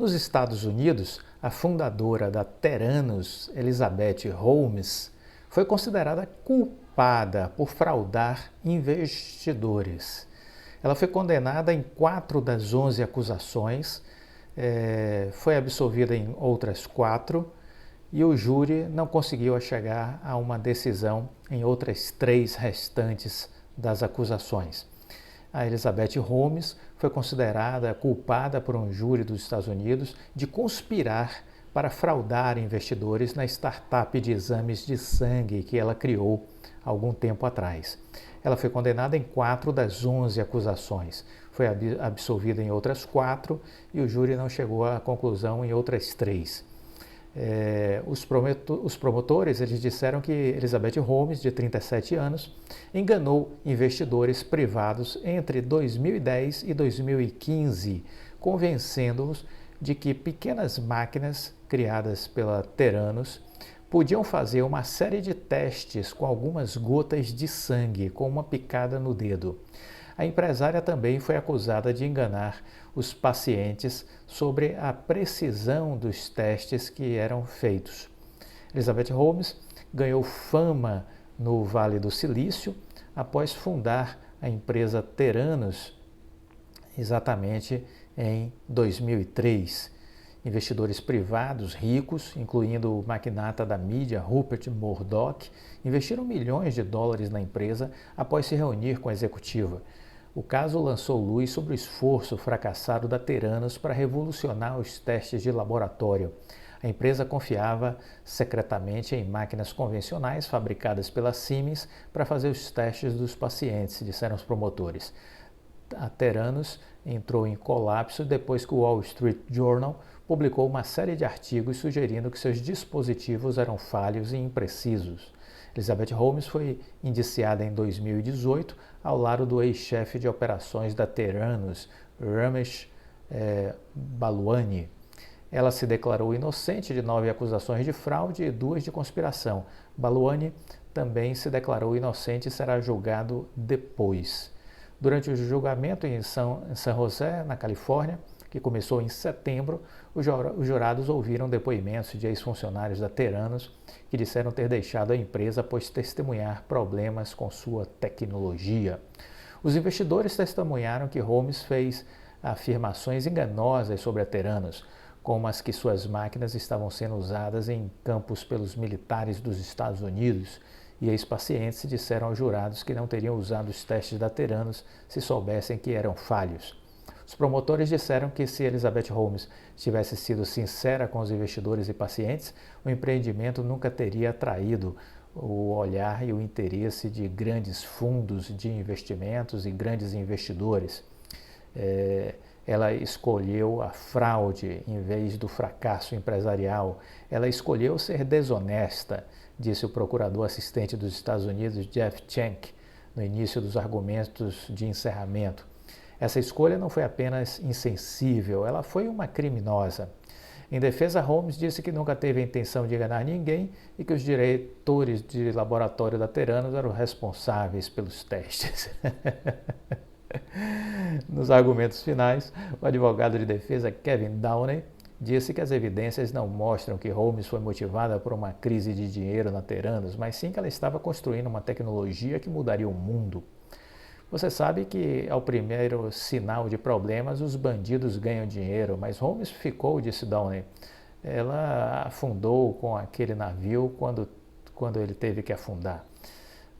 Nos Estados Unidos, a fundadora da Theranos, Elizabeth Holmes, foi considerada culpada por fraudar investidores. Ela foi condenada em 4 das 11 acusações, foi absolvida em outras 4 e o júri não conseguiu chegar a uma decisão em outras 3 restantes das acusações. A Elizabeth Holmes foi considerada culpada por um júri dos Estados Unidos de conspirar para fraudar investidores na startup de exames de sangue que ela criou algum tempo atrás. Ela foi condenada em 4 das 11 acusações, foi absolvida em outras 4 e o júri não chegou à conclusão em outras 3. Os promotores eles disseram que Elizabeth Holmes, de 37 anos, enganou investidores privados entre 2010 e 2015, convencendo-os de que pequenas máquinas criadas pela Theranos podiam fazer uma série de testes com algumas gotas de sangue, com uma picada no dedo. A empresária também foi acusada de enganar os pacientes sobre a precisão dos testes que eram feitos. Elizabeth Holmes ganhou fama no Vale do Silício após fundar a empresa Theranos exatamente em 2003. Investidores privados ricos, incluindo o magnata da mídia Rupert Murdoch, investiram milhões de dólares na empresa após se reunir com a executiva. O caso lançou luz sobre o esforço fracassado da Theranos para revolucionar os testes de laboratório. A empresa confiava secretamente em máquinas convencionais fabricadas pela Siemens para fazer os testes dos pacientes, disseram os promotores. A Theranos entrou em colapso depois que o Wall Street Journal publicou uma série de artigos sugerindo que seus dispositivos eram falhos e imprecisos. Elizabeth Holmes foi indiciada em 2018 ao lado do ex-chefe de operações da Theranos, Ramesh Balwani. Ela se declarou inocente de 9 acusações de fraude e 2 de conspiração. Balwani também se declarou inocente e será julgado depois. Durante o julgamento em San José, na Califórnia, que começou em setembro, os jurados ouviram depoimentos de ex-funcionários da Theranos que disseram ter deixado a empresa após testemunhar problemas com sua tecnologia. Os investidores testemunharam que Holmes fez afirmações enganosas sobre a Theranos, como as que suas máquinas estavam sendo usadas em campos pelos militares dos Estados Unidos, e ex-pacientes disseram aos jurados que não teriam usado os testes da Theranos se soubessem que eram falhos. Os promotores disseram que se Elizabeth Holmes tivesse sido sincera com os investidores e pacientes, o empreendimento nunca teria atraído o olhar e o interesse de grandes fundos de investimentos e grandes investidores. Ela escolheu a fraude em vez do fracasso empresarial. Ela escolheu ser desonesta, disse o procurador assistente dos Estados Unidos, Jeff Shenk, no início dos argumentos de encerramento. Essa escolha não foi apenas insensível, ela foi uma criminosa. Em defesa, Holmes disse que nunca teve a intenção de enganar ninguém e que os diretores de laboratório da Theranos eram responsáveis pelos testes. Nos argumentos finais, o advogado de defesa Kevin Downey disse que as evidências não mostram que Holmes foi motivada por uma crise de dinheiro na Theranos, mas sim que ela estava construindo uma tecnologia que mudaria o mundo. Você sabe que ao primeiro sinal de problemas os bandidos ganham dinheiro, mas Holmes ficou, disse Downey. Ela afundou com aquele navio quando ele teve que afundar.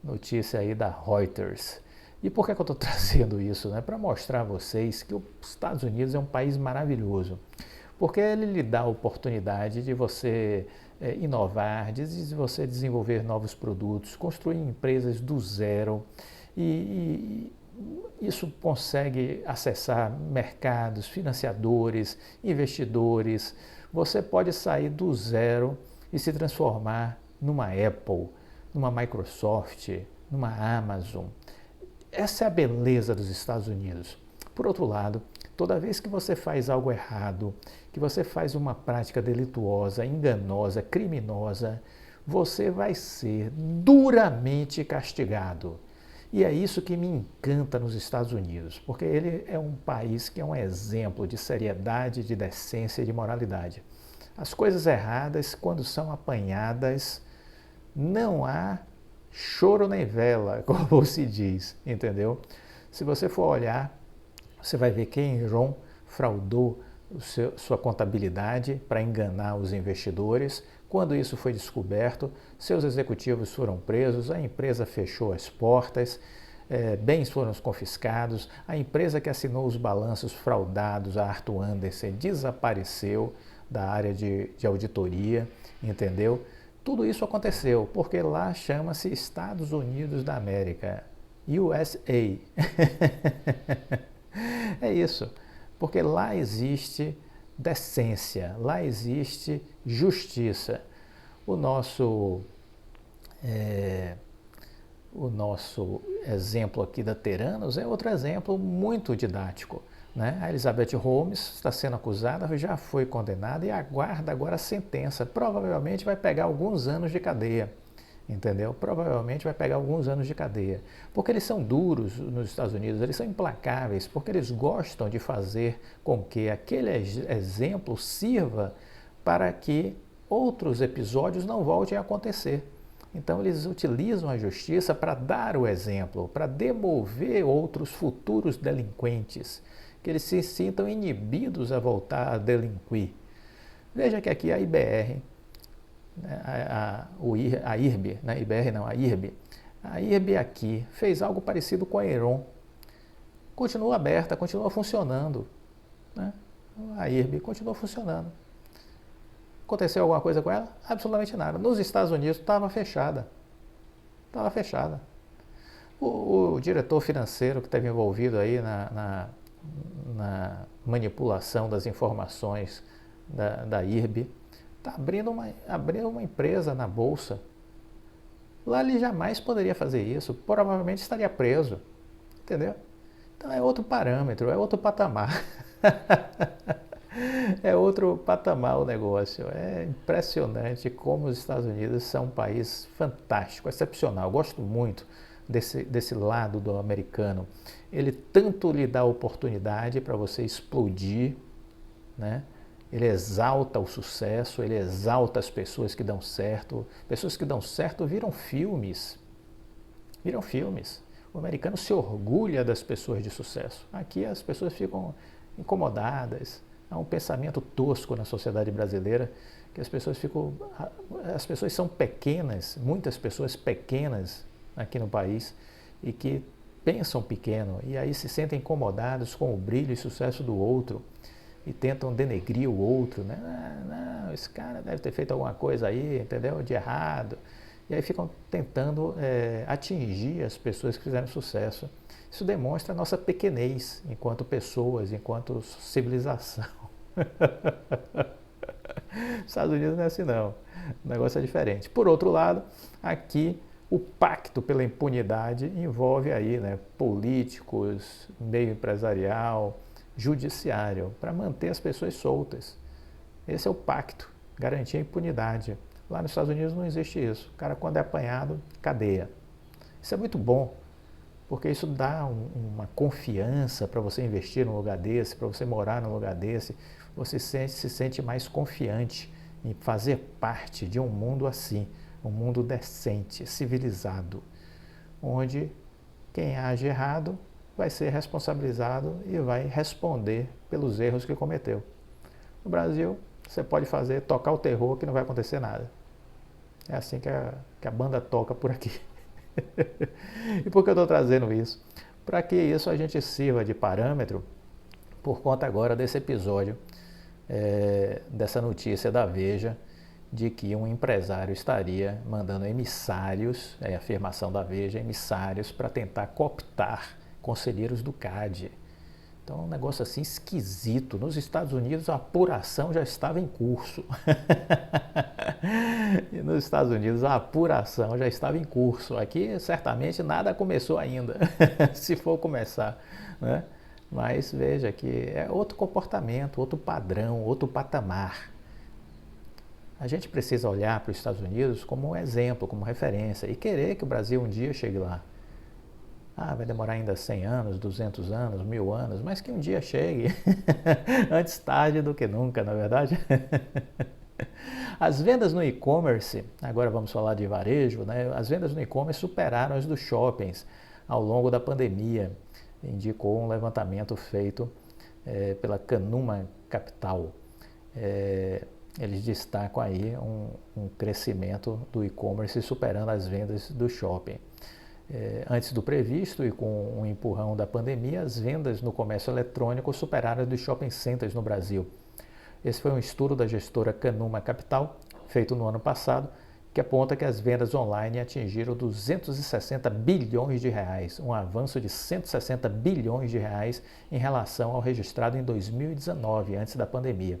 Notícia aí da Reuters. E por que eu estou trazendo isso? Para mostrar a vocês que os Estados Unidos é um país maravilhoso. Porque ele lhe dá a oportunidade de você inovar, de você desenvolver novos produtos, construir empresas do zero. E isso consegue acessar mercados, financiadores, investidores. Você pode sair do zero e se transformar numa Apple, numa Microsoft, numa Amazon. Essa é a beleza dos Estados Unidos. Por outro lado, toda vez que você faz algo errado, que você faz uma prática delituosa, enganosa, criminosa, você vai ser duramente castigado. E é isso que me encanta nos Estados Unidos, porque ele é um país que é um exemplo de seriedade, de decência e de moralidade. As coisas erradas, quando são apanhadas, não há choro nem vela, como se diz, entendeu? Se você for olhar, você vai ver que Enron fraudou sua contabilidade para enganar os investidores. Quando isso foi descoberto, seus executivos foram presos, a empresa fechou as portas, bens foram confiscados, a empresa que assinou os balanços fraudados, a Arthur Andersen, desapareceu da área de auditoria, entendeu? Tudo isso aconteceu porque lá chama-se Estados Unidos da América, USA. É isso, porque lá existe decência, lá existe justiça. O nosso, o nosso exemplo aqui da Theranos é outro exemplo muito didático. Né? A Elizabeth Holmes está sendo acusada, já foi condenada e aguarda agora a sentença. Provavelmente vai pegar alguns anos de cadeia. Entendeu? Provavelmente vai pegar alguns anos de cadeia. Porque eles são duros nos Estados Unidos, eles são implacáveis, porque eles gostam de fazer com que aquele exemplo sirva para que outros episódios não voltem a acontecer. Então eles utilizam a justiça para dar o exemplo, para demover outros futuros delinquentes, que eles se sintam inibidos a voltar a delinquir. Veja que aqui a IBR, a IRB, né? IBR não, a IRB. A IRB aqui fez algo parecido com a Enron. Continua aberta, continua funcionando. Né? A IRB continua funcionando. Aconteceu alguma coisa com ela? Absolutamente nada. Nos Estados Unidos estava fechada. Estava fechada. O diretor financeiro que esteve envolvido aí na manipulação das informações da IRB está abrindo uma empresa na Bolsa. Lá ele jamais poderia fazer isso, provavelmente estaria preso, entendeu? Então é outro parâmetro, é outro patamar. É outro patamar o negócio. É impressionante como os Estados Unidos são um país fantástico, excepcional. Eu gosto muito desse lado do americano. Ele tanto lhe dá oportunidade para você explodir, né? Ele exalta o sucesso, ele exalta as pessoas que dão certo. Pessoas que dão certo viram filmes. Viram filmes. O americano se orgulha das pessoas de sucesso. Aqui as pessoas ficam incomodadas. Há um pensamento tosco na sociedade brasileira que as pessoas são pequenas, muitas pessoas pequenas aqui no país e que pensam pequeno e aí se sentem incomodados com o brilho e sucesso do outro e tentam denegrir o outro, né? Não, esse cara deve ter feito alguma coisa aí, entendeu? De errado. E aí ficam tentando atingir as pessoas que fizeram sucesso. Isso demonstra a nossa pequenez enquanto pessoas, enquanto civilização. Estados Unidos não é assim não, o negócio é diferente. Por outro lado, aqui o pacto pela impunidade envolve aí, né, políticos, meio empresarial, judiciário, para manter as pessoas soltas. Esse é o pacto, garantir a impunidade. Lá nos Estados Unidos não existe isso. O cara, quando é apanhado, cadeia. Isso é muito bom, porque isso dá uma confiança para você investir num lugar desse, para você morar num lugar desse. Você se sente mais confiante em fazer parte de um mundo assim, um mundo decente, civilizado, onde quem age errado vai ser responsabilizado e vai responder pelos erros que cometeu. No Brasil, você pode tocar o terror que não vai acontecer nada. É assim que a banda toca por aqui. E por que eu estou trazendo isso? Para que isso a gente sirva de parâmetro por conta agora desse episódio, dessa notícia da Veja, de que um empresário estaria mandando emissários, a afirmação da Veja, emissários para tentar cooptar conselheiros do CAD. Então, um negócio assim esquisito. Nos Estados Unidos, a apuração já estava em curso. E nos Estados Unidos, a apuração já estava em curso. Aqui, certamente, nada começou ainda, se for começar, né? Mas veja que é outro comportamento, outro padrão, outro patamar. A gente precisa olhar para os Estados Unidos como um exemplo, como referência e querer que o Brasil um dia chegue lá. Ah, vai demorar ainda 100 anos, 200 anos, 1000 anos, mas que um dia chegue. Antes tarde do que nunca, na verdade. As vendas no e-commerce, agora vamos falar de varejo, né? As vendas no e-commerce superaram as dos shoppings ao longo da pandemia, indicou um levantamento feito pela Canuma Capital. Eles destacam aí um crescimento do e-commerce superando as vendas do shopping. Antes do previsto e com um empurrão da pandemia, as vendas no comércio eletrônico superaram as dos shopping centers no Brasil. Esse foi um estudo da gestora Canuma Capital, feito no ano passado, que aponta que as vendas online atingiram 260 bilhões de reais, um avanço de 160 bilhões de reais em relação ao registrado em 2019, antes da pandemia.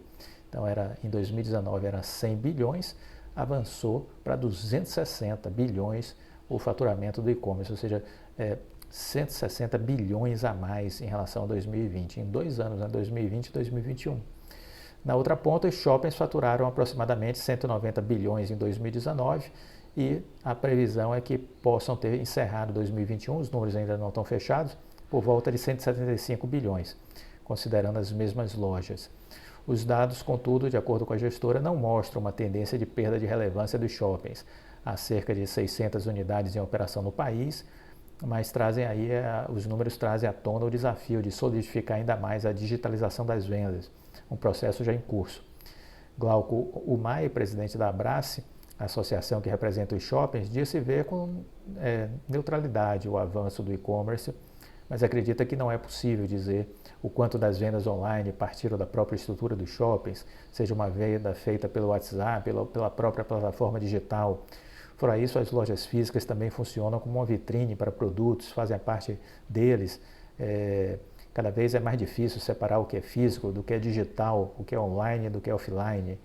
Então, em 2019 era 100 bilhões, avançou para 260 bilhões o faturamento do e-commerce, ou seja, 160 bilhões a mais em relação a 2020, em 2 anos, né, 2020 e 2021. Na outra ponta, os shoppings faturaram aproximadamente 190 bilhões em 2019 e a previsão é que possam ter encerrado 2021, os números ainda não estão fechados, por volta de 175 bilhões, considerando as mesmas lojas. Os dados, contudo, de acordo com a gestora, não mostram uma tendência de perda de relevância dos shoppings. Há cerca de 600 unidades em operação no país, mas os números trazem à tona o desafio de solidificar ainda mais a digitalização das vendas, um processo já em curso. Glauco Umay, presidente da Abrace, a associação que representa os shoppings, disse ver com neutralidade o avanço do e-commerce, mas acredita que não é possível dizer o quanto das vendas online partiram da própria estrutura dos shoppings, seja uma venda feita pelo WhatsApp, pela própria plataforma digital. Fora isso, as lojas físicas também funcionam como uma vitrine para produtos, fazem parte deles. Cada vez é mais difícil separar o que é físico do que é digital, o que é online do que é offline.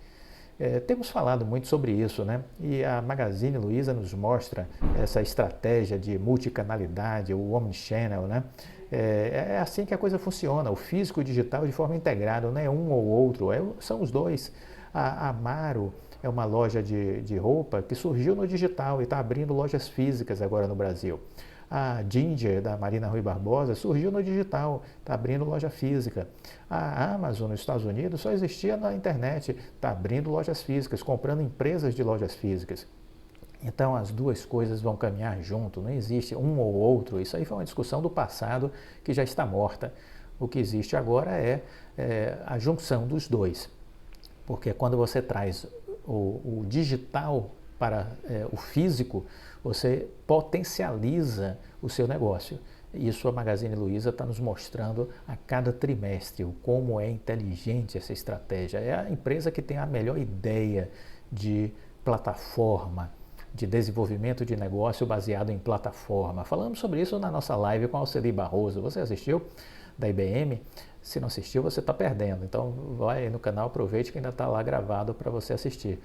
Temos falado muito sobre isso, né? E a Magazine Luiza nos mostra essa estratégia de multicanalidade, o omnichannel, né? É assim que a coisa funciona, o físico e o digital de forma integrada, não é um ou outro, são os dois. A Amaro é uma loja de roupa que surgiu no digital e está abrindo lojas físicas agora no Brasil. A Ginger, da Marina Rui Barbosa, surgiu no digital, está abrindo loja física. A Amazon, nos Estados Unidos, só existia na internet, está abrindo lojas físicas, comprando empresas de lojas físicas. Então, as duas coisas vão caminhar junto, não existe um ou outro. Isso aí foi uma discussão do passado que já está morta. O que existe agora é a junção dos dois. Porque quando você traz o digital para o físico, você potencializa o seu negócio. Isso a Magazine Luiza está nos mostrando a cada trimestre, como é inteligente essa estratégia. É a empresa que tem a melhor ideia de plataforma, de desenvolvimento de negócio baseado em plataforma. Falamos sobre isso na nossa live com a Alceli Barroso. Você assistiu? Da IBM? Se não assistiu, você está perdendo. Então, vai aí no canal, aproveite que ainda está lá gravado para você assistir.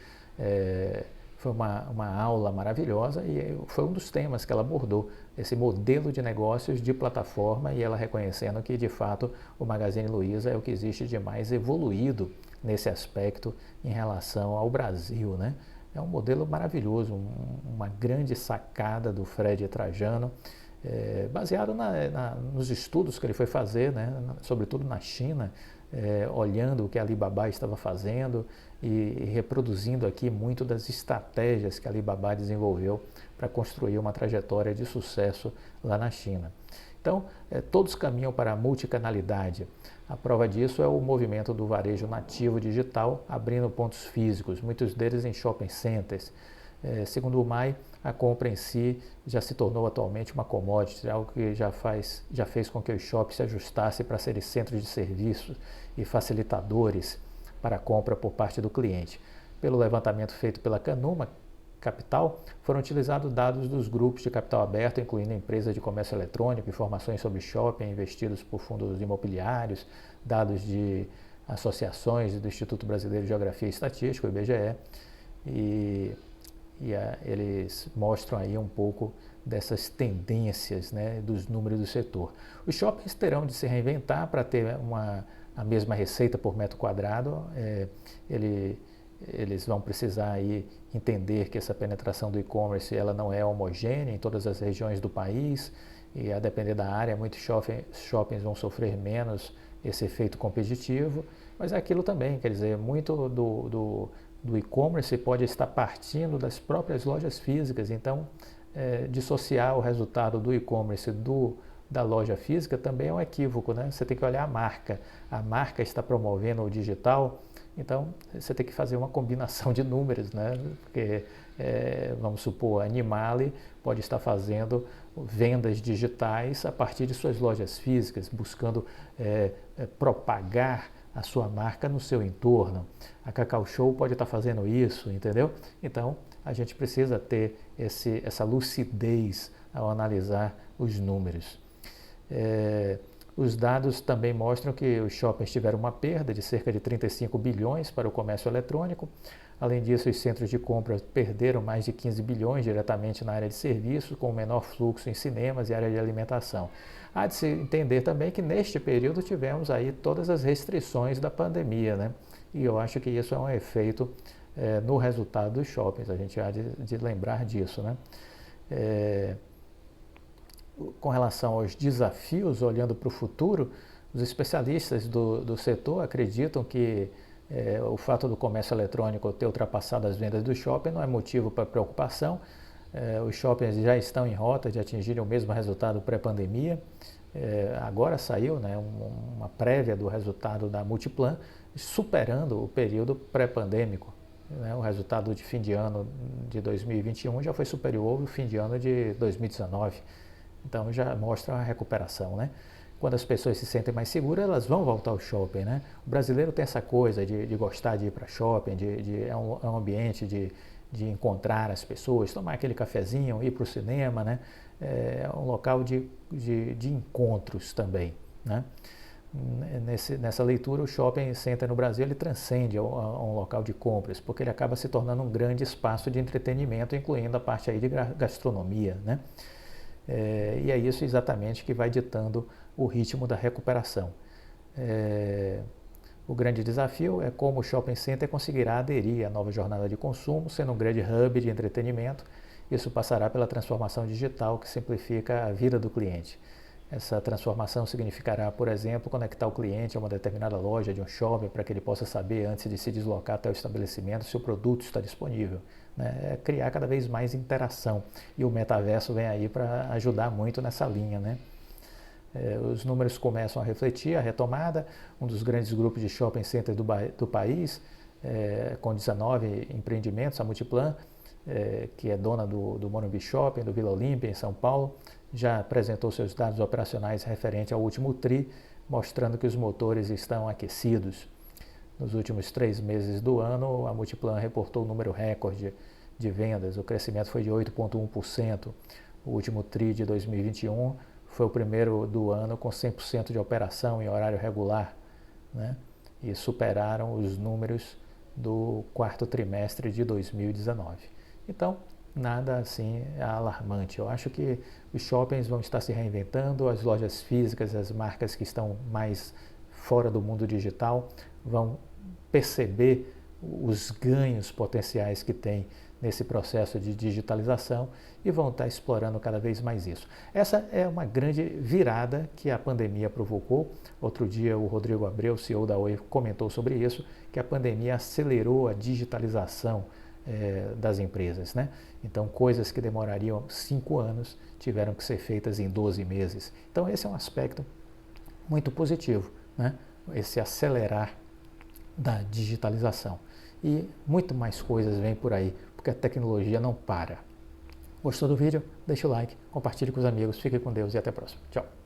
Foi uma aula maravilhosa e foi um dos temas que ela abordou, esse modelo de negócios de plataforma, e ela reconhecendo que, de fato, o Magazine Luiza é o que existe de mais evoluído nesse aspecto em relação ao Brasil, né? É um modelo maravilhoso, uma grande sacada do Fred Trajano, baseado nos estudos que ele foi fazer, né, sobretudo na China, olhando o que a Alibaba estava fazendo e reproduzindo aqui muito das estratégias que a Alibaba desenvolveu para construir uma trajetória de sucesso lá na China. Então, todos caminham para a multicanalidade. A prova disso é o movimento do varejo nativo digital, abrindo pontos físicos, muitos deles em shopping centers. Segundo o MAI, a compra em si já se tornou atualmente uma commodity, algo que já fez com que os shoppings se ajustassem para serem centros de serviços e facilitadores para a compra por parte do cliente. Pelo levantamento feito pela Canuma Capital, foram utilizados dados dos grupos de capital aberto, incluindo empresas de comércio eletrônico, informações sobre shopping investidos por fundos imobiliários, dados de associações do Instituto Brasileiro de Geografia e Estatística, o IBGE, eles mostram aí um pouco dessas tendências, né, dos números do setor. Os shoppings terão de se reinventar para ter a mesma receita por metro quadrado. Eles vão precisar aí entender que essa penetração do e-commerce ela não é homogênea em todas as regiões do país, e a depender da área, muitos shoppings vão sofrer menos esse efeito competitivo, mas é aquilo também, quer dizer, muito do e-commerce pode estar partindo das próprias lojas físicas, então dissociar o resultado do e-commerce da loja física também é um equívoco, né? Você tem que olhar a marca está promovendo o digital, então você tem que fazer uma combinação de números, né? Porque, vamos supor, a Animale pode estar fazendo vendas digitais a partir de suas lojas físicas, buscando propagar a sua marca no seu entorno. A Cacau Show pode estar fazendo isso, entendeu? Então, a gente precisa ter essa lucidez ao analisar os números. Os dados também mostram que os shoppings tiveram uma perda de cerca de 35 bilhões para o comércio eletrônico. Além disso, os centros de compra perderam mais de 15 bilhões diretamente na área de serviços, com o menor fluxo em cinemas e área de alimentação. Há de se entender também que neste período tivemos aí todas as restrições da pandemia, né? E eu acho que isso é um efeito no resultado dos shoppings, a gente há de lembrar disso, né? Com relação aos desafios, olhando para o futuro, os especialistas do setor acreditam que o fato do comércio eletrônico ter ultrapassado as vendas do shopping não é motivo para preocupação. Os shoppings já estão em rota de atingirem o mesmo resultado pré-pandemia. Agora saiu, né, uma prévia do resultado da Multiplan, superando o período pré-pandêmico. O resultado de fim de ano de 2021 já foi superior ao fim de ano de 2019. Então já mostra uma recuperação, né? Quando as pessoas se sentem mais seguras, elas vão voltar ao shopping, né? O brasileiro tem essa coisa de gostar de ir para shopping, é um ambiente de encontrar as pessoas, tomar aquele cafezinho, ir para o cinema, né? É um local de encontros também, né? Nessa leitura, o shopping center no Brasil ele transcende a um local de compras, porque ele acaba se tornando um grande espaço de entretenimento, incluindo a parte aí de gastronomia, né? E é isso exatamente que vai ditando o ritmo da recuperação. O grande desafio é como o shopping center conseguirá aderir à nova jornada de consumo, sendo um grande hub de entretenimento. Isso passará pela transformação digital que simplifica a vida do cliente. Essa transformação significará, por exemplo, conectar o cliente a uma determinada loja de um shopping para que ele possa saber, antes de se deslocar até o estabelecimento, se o produto está disponível. Né? Criar cada vez mais interação. E o metaverso vem aí para ajudar muito nessa linha, né? Os números começam a refletir a retomada. Um dos grandes grupos de shopping center do país, com 19 empreendimentos, a Multiplan, que é dona do Morumbi Shopping, do Vila Olímpia, em São Paulo, já apresentou seus dados operacionais referente ao último TRI, mostrando que os motores estão aquecidos. Nos últimos 3 meses do ano, a Multiplan reportou o número recorde de vendas. O crescimento foi de 8,1%. O último TRI de 2021 foi o primeiro do ano com 100% de operação em horário regular, né? E superaram os números do quarto trimestre de 2019. Então, nada assim alarmante. Eu acho que os shoppings vão estar se reinventando, as lojas físicas, as marcas que estão mais fora do mundo digital vão perceber os ganhos potenciais que tem nesse processo de digitalização e vão estar explorando cada vez mais isso. Essa é uma grande virada que a pandemia provocou. Outro dia o Rodrigo Abreu, CEO da Oi, comentou sobre isso, que a pandemia acelerou a digitalização das empresas, né? Então, coisas que demorariam 5 anos tiveram que ser feitas em 12 meses. Então, esse é um aspecto muito positivo, né? Esse acelerar da digitalização. E muito mais coisas vêm por aí, porque a tecnologia não para. Gostou do vídeo? Deixa o like, compartilhe com os amigos, fique com Deus e até a próxima. Tchau!